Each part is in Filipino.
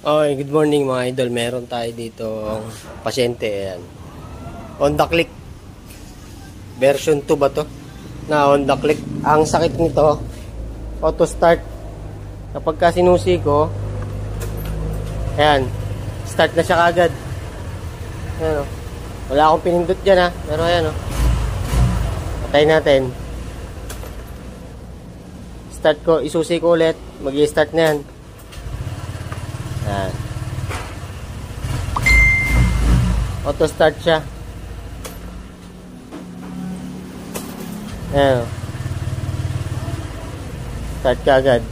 Okay, good morning mga idol. Meron tayo dito pasyente. Ayan. Honda Click. Version 2 ba to? Na Honda Click. Ang sakit nito, auto start. Kapag ka sinusi ko, ayan, start na siya kagad. Ayan o. Wala akong pinindot dyan ha. Pero ayan o. Patay natin. Start ko, isusi ko ulit. Mag-i-start na yan. Ayan. Auto start siya. Ayan. Start ka agad.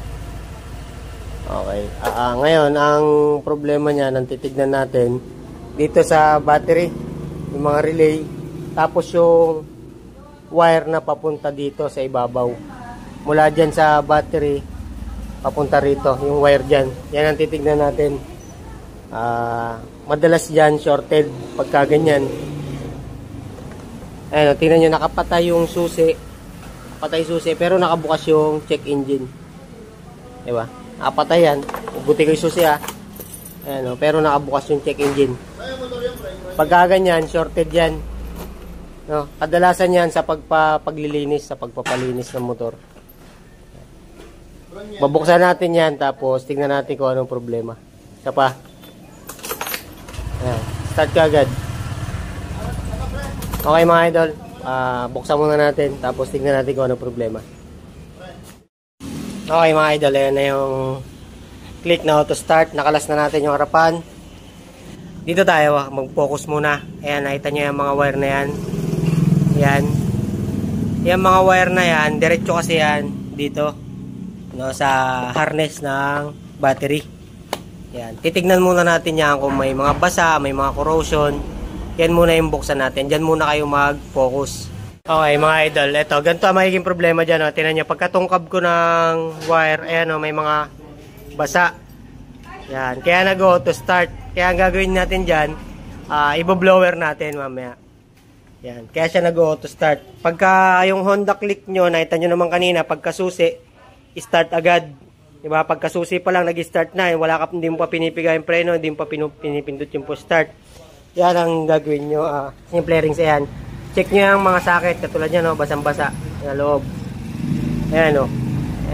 Okay. Ngayon, ang problema niya, nang titignan natin, dito sa battery, yung mga relay, tapos yung wire na papunta dito sa ibabaw. Mula dyan sa battery, papunta rito, yung wire dyan. Yan ang titignan natin. Madalas dyan, shorted, pagka ganyan. Ayan, tingnan nyo, nakapatay yung susi. Patay susi, pero nakabukas yung check engine. Diba? Nakapatay yan. Buti ko yung susi ha. Ayan, pero nakabukas yung check engine. Pagka ganyan, shorted yan. No, kadalasan yan sa paglilinis, sa pagpapalinis ng motor. Babuksan natin yan, tapos tingnan natin kung anong problema. Isa pa. Ayan, start ka agad. Okay mga idol, buksan muna natin, tapos tingnan natin kung anong problema. Okay mga idol, ayan na yung click na auto start. Nakalas na natin yung harapan. Dito tayo, mag-focus muna. Ayan, nakita nyo yung mga wire na yan. Yan. Yung mga wire na yan, diretso kasi yan dito, no, sa harness ng battery. Yan. Titignan muna natin yan kung may mga basa, may mga corrosion. Yan muna yung buksan natin. Diyan muna kayo mag-focus. Okay mga idol, eto, ganito ang magiging problema dyan. No? Tingnan nyo, pagkatungkab ko ng wire, ayan, no, may mga basa. Yan. Kaya nag-auto start. Kaya ang gagawin natin dyan, ibo-blower natin mamaya. Yan. Kaya siya nag-auto start. Pagka yung Honda Click nyo, nakita nyo naman kanina, pagkasusi, start agad. Diba? Pagkasusi pa lang, nag-start na. Wala ka, hindi mo pa pinipigay yung preno, hindi mo pa pinipindot yung push start. Yan ang gagawin nyo. Simple rings, ayan. Check nyo yung mga socket. Katulad yan, no? Basang-basa. Sa loob. Ayan, no?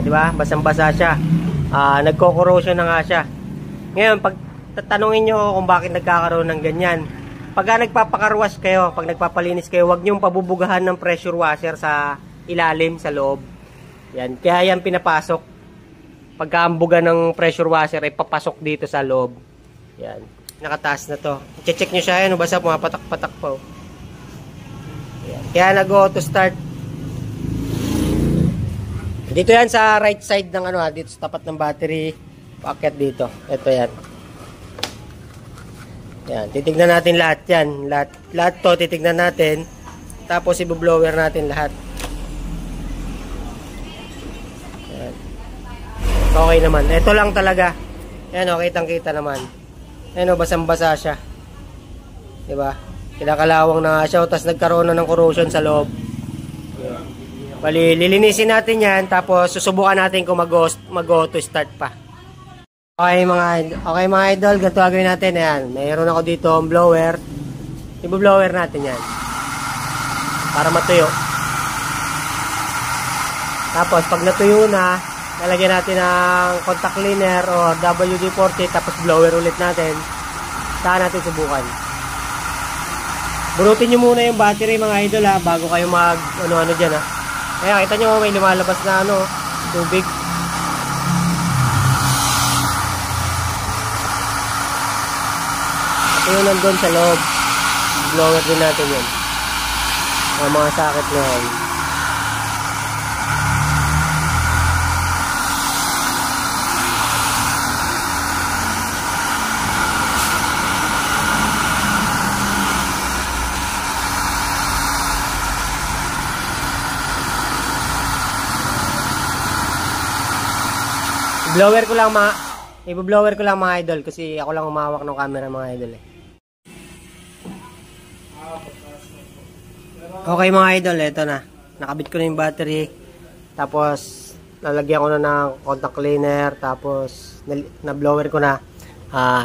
Diba? Basang-basa siya. Nagko-corrosion na nga siya. Ngayon, pag tatanungin nyo kung bakit nagkakaroon ng ganyan, pagka nagpapakarwash kayo, pag nagpapalinis kayo, huwag nyo pabubugahan ng pressure washer sa ilalim, sa loob. Yan. Kaya yan pinapasok. Pagka ang buga ng pressure washer ay papasok dito sa loob. Yan. Nakataas na to. I-check nyo siya. Yan. Basta pumapatak-patak po. Yan. Kaya nag-auto start. Dito yan sa right side ng ano, dito sa tapat ng battery. Paakyat dito. Ito yan. Yan. Titignan natin lahat yan. Lahat to titignan natin. Tapos i-blower natin lahat. Yan. Okay naman. Ito lang talaga. Yan o. Kitang-kita naman. Yan o. Basang-basa siya. Diba? Kinakalawang na siya. Tapos nagkaroon na ng corrosion sa loob. Bali, lilinisin natin yan. Tapos susubukan natin kung mag-auto start pa. Okay mga idol, ganito gagawin natin. Ayan, mayroon ako dito ang blower. I-blower natin yan para matuyo. Tapos pag natuyo na, lalagyan natin ng contact cleaner o WD-40. Tapos blower ulit natin. Saan natin subukan. Bunutin nyo muna yung battery mga idol ha, bago kayo mag ano-ano dyan ha. Kaya kita nyo may lumalabas na ano, tubig. Yun nandun sa loob. Blower din natin yun. Ang mga socket na yan. I-blower ko lang mga idol kasi ako lang humawak ng camera mga idol eh. Okay mga idol, eto na. Nakabit ko na yung battery. Tapos lalagyan ko na ng contact cleaner. Tapos na-blower ko na.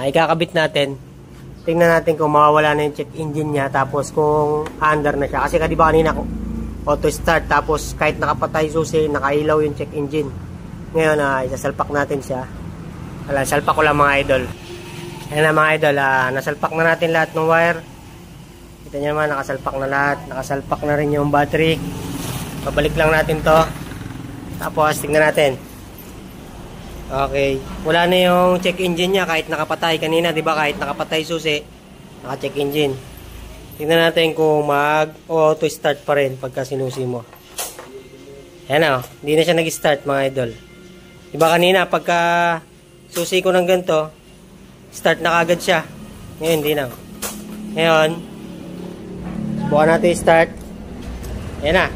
ikakabit natin. Tingnan natin kung mawawala na yung check engine niya, tapos kung under na siya. Kasi di ba kanina auto start, tapos kahit nakapatay susi, nakailaw yung check engine. Ngayon, isasalpak natin siya. Salpak ko lang mga idol. Ayan na mga idol, nasalpak na natin lahat ng wire. Kita nyo naman, nakasalpak na lahat. Nakasalpak na rin yung battery. Pabalik lang natin to. Tapos, tingnan natin. Okay. Wala na yung check engine niya kahit nakapatay. Kanina, di ba, kahit nakapatay susi, naka-check engine. Tingnan natin kung mag-auto start pa rin pagka sinusi mo. Ayan na, hindi na siya nag-start mga idol. Di ba kanina, pagka susi ko ng ganito, start na kagad siya. Ngayon, hindi na. Ngayon, buka natin start. Ayan na.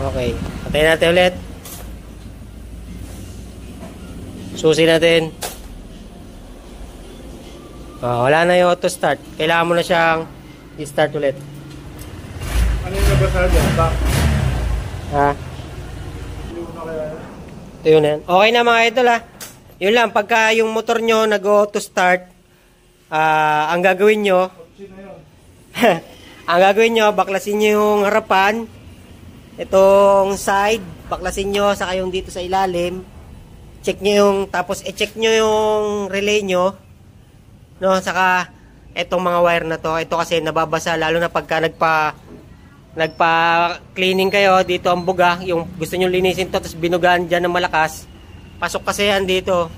Okay. Patayin natin ulit. Susi natin. Wala na yung auto start. Kailangan mo na siyang i-start ulit. Ano yung nabasa dyan? Ha? Ito yun yan. Okay na mga idol ha. Yun lang. Pagka yung motor nyo nag-auto start, ang gagawin nyo, baklasin nyo yung harapan, itong side, baklasin nyo, saka yung dito sa ilalim, check nyo yung, tapos i-check nyo yung relay nyo, no, saka itong mga wire na to. Ito kasi nababasa, lalo na pagka nagpa-cleaning kayo, dito ang buga, yung gusto nyo linisin to, tapos binugaan dyan ng malakas, pasok kasi yan dito,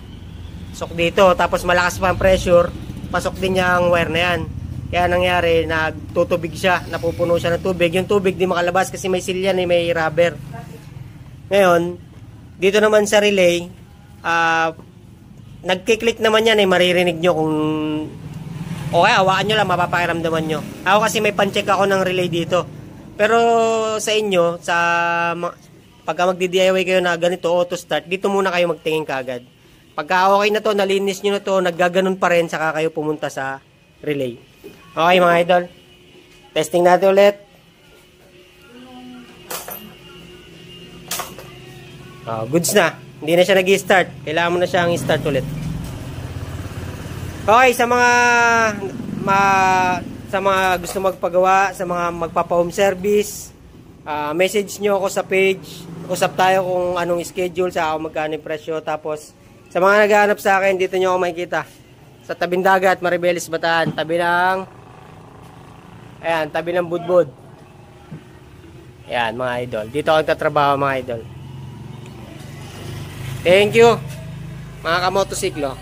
pasok dito, tapos malakas pa ang pressure, pasok din niya ang wire na yan. Kaya nangyari, nagtutubig siya, napupuno siya ng tubig. Yung tubig di makalabas kasi may silyan, may rubber. Ngayon, dito naman sa relay, nagkiklik naman yan, maririnig nyo kung okay, hawakan nyo lang, mapapakiramdaman nyo. Ako kasi may pan-check ako ng relay dito. Pero sa inyo, pagka magdi-DIY kayo na ganito, auto start, dito muna kayo magtingin kaagad. Pagka okay na to, nalinis nyo na to, naggaganon pa rin, saka kayo pumunta sa relay. Okay mga idol, testing natin ulit. Goods na, hindi na siya nag-i-start. Kailangan mo na siyang i-start ulit. Okay, sa mga gusto magpagawa, sa mga magpapa-home service, message nyo ako sa page. Usap tayo kung anong schedule, sa ako magkano yung presyo. Tapos, sa mga naghahanap sa akin, dito nyo ako makikita. Sa tabing dagat, Maribeles, Bataan. Tabi ng Budbud. Ayan, mga idol. Dito ako nagtatrabaho, mga idol. Thank you, mga kamotosiklo.